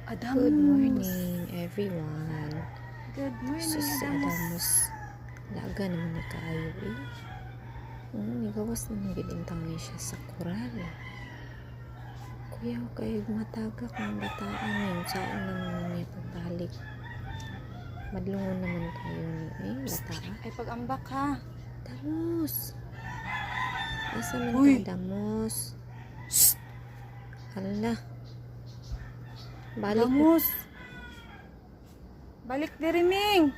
Adamus. Good morning, everyone. Good morning, Sus, si Adamus. Adamus. Laga naman ni Kayo eh. Nigawas naman bibintang niya siya sa koral. Kuya, kayo matagak ng bataan yun. Saan na naman niya pagbalik? Madlungon naman kayo ni bataan. Ay, pag-ambak ha. Adamus. Asa man Uy. ka, Adamus? Hala. Balik Adamus. Balik diri, Ming.